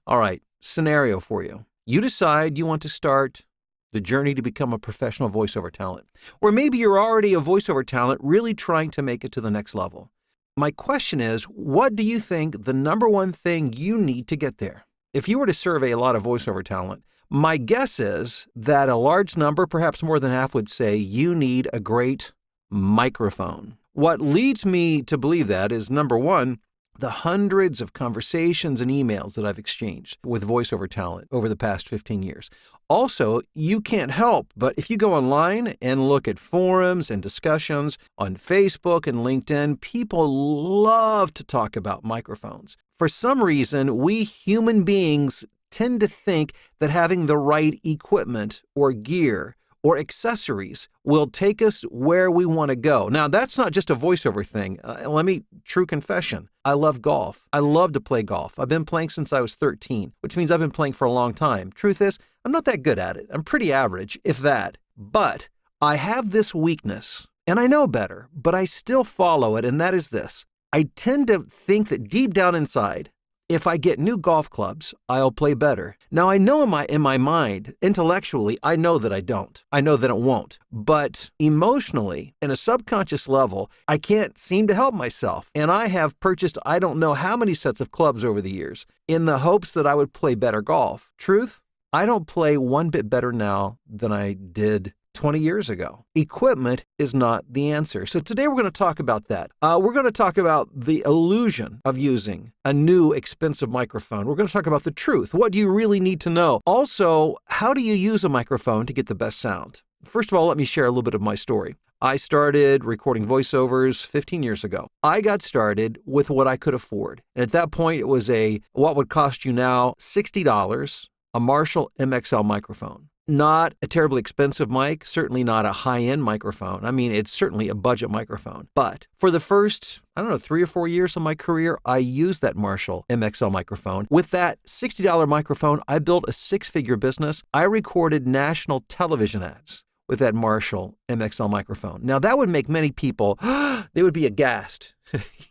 All right, scenario for you. You decide you want to start the journey to become a professional voiceover talent. Or maybe you're already a voiceover talent really trying to make it to the next level. My question is, what do you think the number one thing you need to get there? If you were to survey a lot of voiceover talent, my guess is that a large number, perhaps more than half, would say you need a great microphone. What leads me to believe that is, number one, the hundreds of conversations and emails that I've exchanged with voiceover talent over the past 15 years. Also, you can't help but if you go online and look at forums and discussions on Facebook and LinkedIn, people love to talk about microphones. For some reason, we human beings tend to think that having the right equipment or gear or accessories will take us where we want to go. Now, that's not just a voiceover thing. True confession. I love golf. I love to play golf. I've been playing since I was 13, which means I've been playing for a long time. Truth is, I'm not that good at it. I'm pretty average, if that. But I have this weakness, and I know better, but I still follow it, and that is this. I tend to think that deep down inside, if I get new golf clubs, I'll play better. Now, I know in my mind, intellectually, I know that I don't. I know that it won't. But emotionally, in a subconscious level, I can't seem to help myself. And I have purchased I don't know how many sets of clubs over the years in the hopes that I would play better golf. Truth, I don't play one bit better now than I did 20 years ago. Equipment is not the answer. So today we're going to talk about that. We're going to talk about the illusion of using a new expensive microphone. We're going to talk about the truth. What do you really need to know? Also, how do you use a microphone to get the best sound? First of all, let me share a little bit of my story. I started recording voiceovers 15 years ago. I got started with what I could afford. And at that point, it was what would cost you now $60, a Marshall MXL microphone. Not a terribly expensive mic, certainly not a high-end microphone. I mean, it's certainly a budget microphone. But for the first, 3 or 4 years of my career, I used that Marshall MXL microphone. With that $60 microphone, I built a six-figure business. I recorded national television ads with that Marshall MXL microphone. Now, that would make many people, they would be aghast.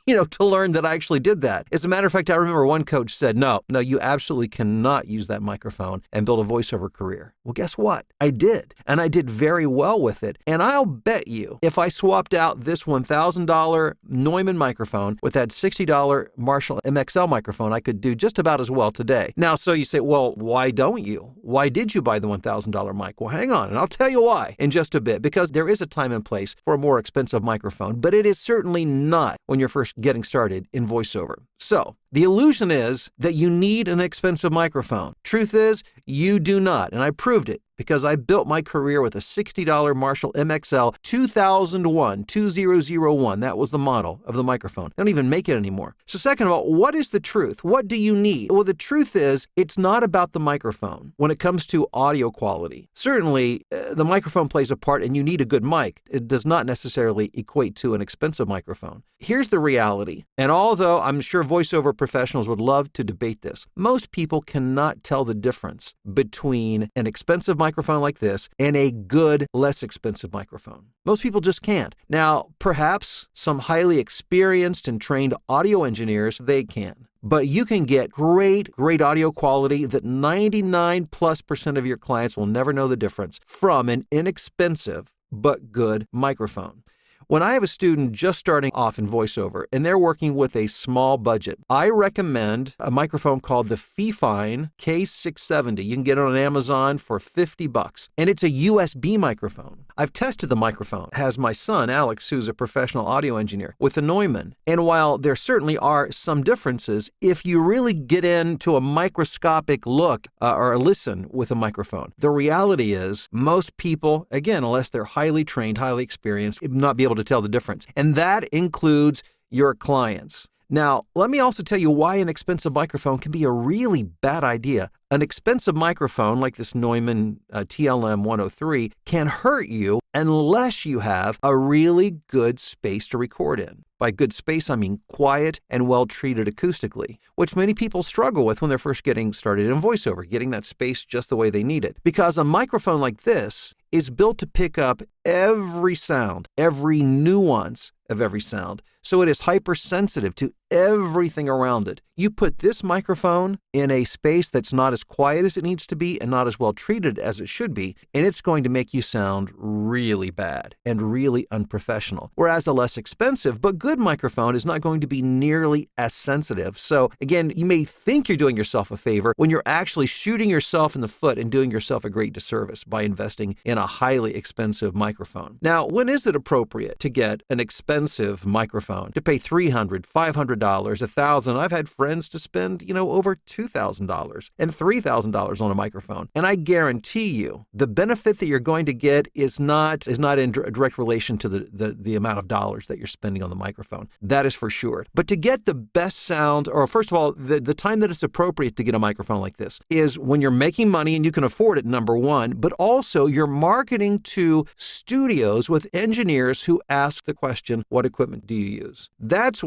To learn that I actually did that. As a matter of fact, I remember one coach said, no, you absolutely cannot use that microphone and build a voiceover career. Well, guess what? I did. And I did very well with it. And I'll bet you if I swapped out this $1,000 Neumann microphone with that $60 Marshall MXL microphone, I could do just about as well today. Now, so you say, well, why don't you? Why did you buy the $1,000 mic? Well, hang on, and I'll tell you why in just a bit, because there is a time and place for a more expensive microphone, but it is certainly not when you're first getting started in voiceover. So the illusion is that you need an expensive microphone. Truth is, you do not. And I proved it because I built my career with a $60 Marshall MXL 2001. That was the model of the microphone. They don't even make it anymore. So second of all, what is the truth? What do you need? Well, the truth is, it's not about the microphone when it comes to audio quality. Certainly, the microphone plays a part and you need a good mic. It does not necessarily equate to an expensive microphone. Here's the reality. And although I'm sure voiceover professionals would love to debate this, most people cannot tell the difference between an expensive microphone like this and a good, less expensive microphone. Most people just can't. Now, perhaps some highly experienced and trained audio engineers, they can. But you can get great audio quality that 99+% of your clients will never know the difference from an inexpensive but good microphone. When I have a student just starting off in voiceover and they're working with a small budget, I recommend a microphone called the Fifine K670. You can get it on Amazon for $50, and it's a USB microphone. I've tested the microphone. It has my son, Alex, who's a professional audio engineer, with a Neumann. And while there certainly are some differences, if you really get into a microscopic look or a listen with a microphone, the reality is most people, again, unless they're highly trained, highly experienced, will not be able to tell the difference. And that includes your clients. Now, let me also tell you why an expensive microphone can be a really bad idea. An expensive microphone like this Neumann TLM 103 can hurt you unless you have a really good space to record in. By good space, I mean quiet and well-treated acoustically, which many people struggle with when they're first getting started in voiceover, getting that space just the way they need it. Because a microphone like this is built to pick up every sound, every nuance of every sound, so it is hypersensitive to everything around it. You put this microphone in a space that's not as quiet as it needs to be and not as well treated as it should be, and it's going to make you sound really bad and really unprofessional. Whereas a less expensive but good microphone is not going to be nearly as sensitive. So again, you may think you're doing yourself a favor when you're actually shooting yourself in the foot and doing yourself a great disservice by investing in a highly expensive microphone. Now, when is it appropriate to get an expensive microphone, to pay $300, $500, $1,000? I've had friends to spend, over $2,000 and $3,000 on a microphone. And I guarantee you, the benefit that you're going to get is not in direct relation to the amount of dollars that you're spending on the microphone. That is for sure. But to get the best sound, or first of all, the time that it's appropriate to get a microphone like this is when you're making money and you can afford it, number one, but also you're marketing to studios with engineers who ask the question, what equipment do you use?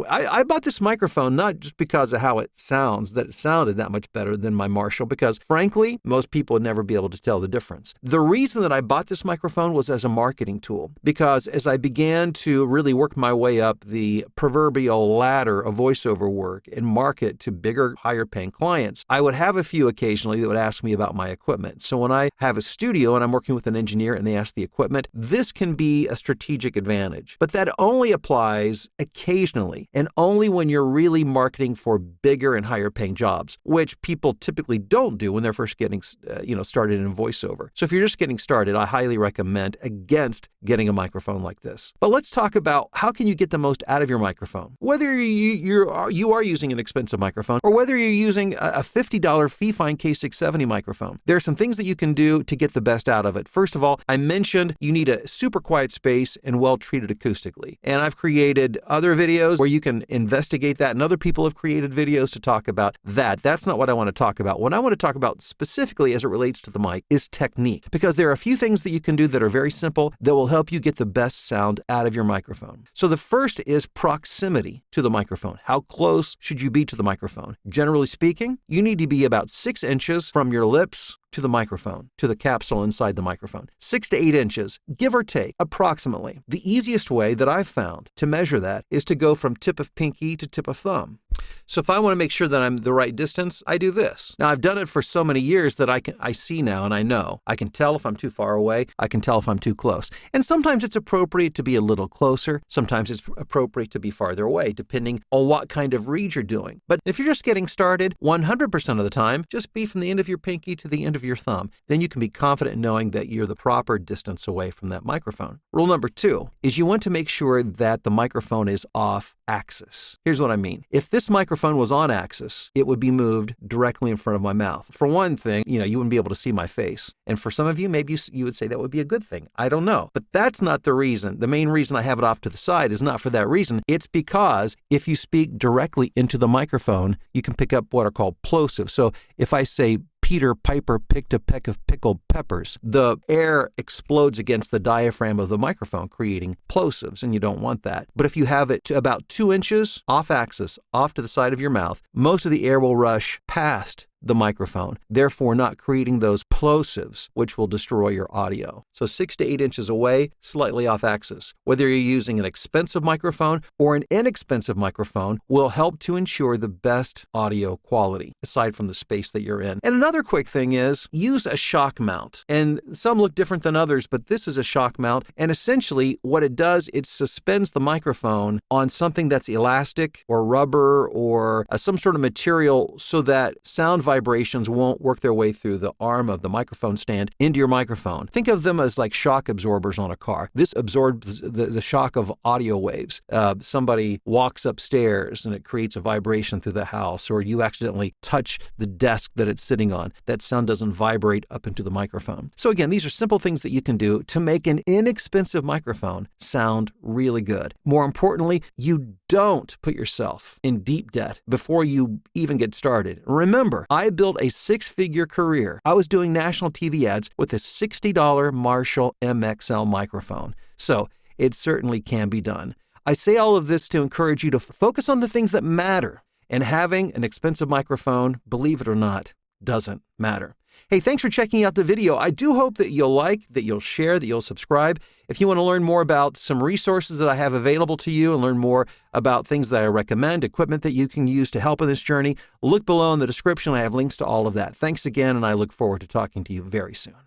I bought this microphone not just because of how it sounds, that it sounded that much better than my Marshall, because frankly, most people would never be able to tell the difference. The reason that I bought this microphone was as a marketing tool, because as I began to really work my way up the proverbial ladder of voiceover work and market to bigger, higher paying clients, I would have a few occasionally that would ask me about my equipment. So when I have a studio and I'm working with an engineer and they ask the equipment, this can be a strategic advantage. But that only applies occasionally and only when you're really marketing for bigger and higher paying jobs, which people typically don't do when they're first getting started in voiceover. So if you're just getting started, I highly recommend against getting a microphone like this. But let's talk about how can you get the most out of your microphone. Whether you are using an expensive microphone or whether you're using a $50 Fee-Fine K670 microphone, there are some things that you can do to get the best out of it. First of all, I mentioned you need a super quiet space and well treated acoustically. And I've created other videos where you can investigate that, and other people have created videos to talk about that. That's not what I want to talk about. What I want to talk about specifically as it relates to the mic is technique, because there are a few things that you can do that are very simple that will help you get the best sound out of your microphone. So the first is proximity to the microphone. How close should you be to the microphone? Generally speaking, you need to be about 6 inches from your lips to the microphone, to the capsule inside the microphone. 6 to 8 inches, give or take, approximately. The easiest way that I've found to measure that is to go from tip of pinky to tip of thumb. So if I want to make sure that I'm the right distance, I do this. Now, I've done it for so many years that I see now and I know. I can tell if I'm too far away. I can tell if I'm too close. And sometimes it's appropriate to be a little closer. Sometimes it's appropriate to be farther away, depending on what kind of read you're doing. But if you're just getting started, 100% of the time, just be from the end of your pinky to the end of your thumb. Then you can be confident in knowing that you're the proper distance away from that microphone. Rule number 2 is you want to make sure that the microphone is off axis. Here's what I mean. If this microphone was on axis, it would be moved directly in front of my mouth. For one thing, you wouldn't be able to see my face. And for some of you, maybe you would say that would be a good thing. I don't know. But that's not the reason. The main reason I have it off to the side is not for that reason. It's because if you speak directly into the microphone, you can pick up what are called plosives. So if I say, Peter Piper picked a peck of pickled peppers, the air explodes against the diaphragm of the microphone, creating plosives, and you don't want that. But if you have it to about 2 inches off axis, off to the side of your mouth, most of the air will rush past the microphone, therefore not creating those plosives, which will destroy your audio. So 6 to 8 inches away, slightly off axis. Whether you're using an expensive microphone or an inexpensive microphone will help to ensure the best audio quality, aside from the space that you're in. And another quick thing is use a shock mount. And some look different than others, but this is a shock mount. And essentially what it does, it suspends the microphone on something that's elastic or rubber or some sort of material so that sound vibrations won't work their way through the arm of the microphone stand into your microphone. Think of them as like shock absorbers on a car. This absorbs the shock of audio waves. Somebody walks upstairs and it creates a vibration through the house, or you accidentally touch the desk that it's sitting on. That sound doesn't vibrate up into the microphone. So again, these are simple things that you can do to make an inexpensive microphone sound really good. More importantly, you don't put yourself in deep debt before you even get started. Remember, I built a 6-figure career. I was doing national TV ads with a $60 Marshall MXL microphone. So it certainly can be done. I say all of this to encourage you to focus on the things that matter. And having an expensive microphone, believe it or not, doesn't matter. Hey, thanks for checking out the video. I do hope that you'll like, that you'll share, that you'll subscribe. If you want to learn more about some resources that I have available to you and learn more about things that I recommend, equipment that you can use to help in this journey, look below in the description. I have links to all of that. Thanks again, and I look forward to talking to you very soon.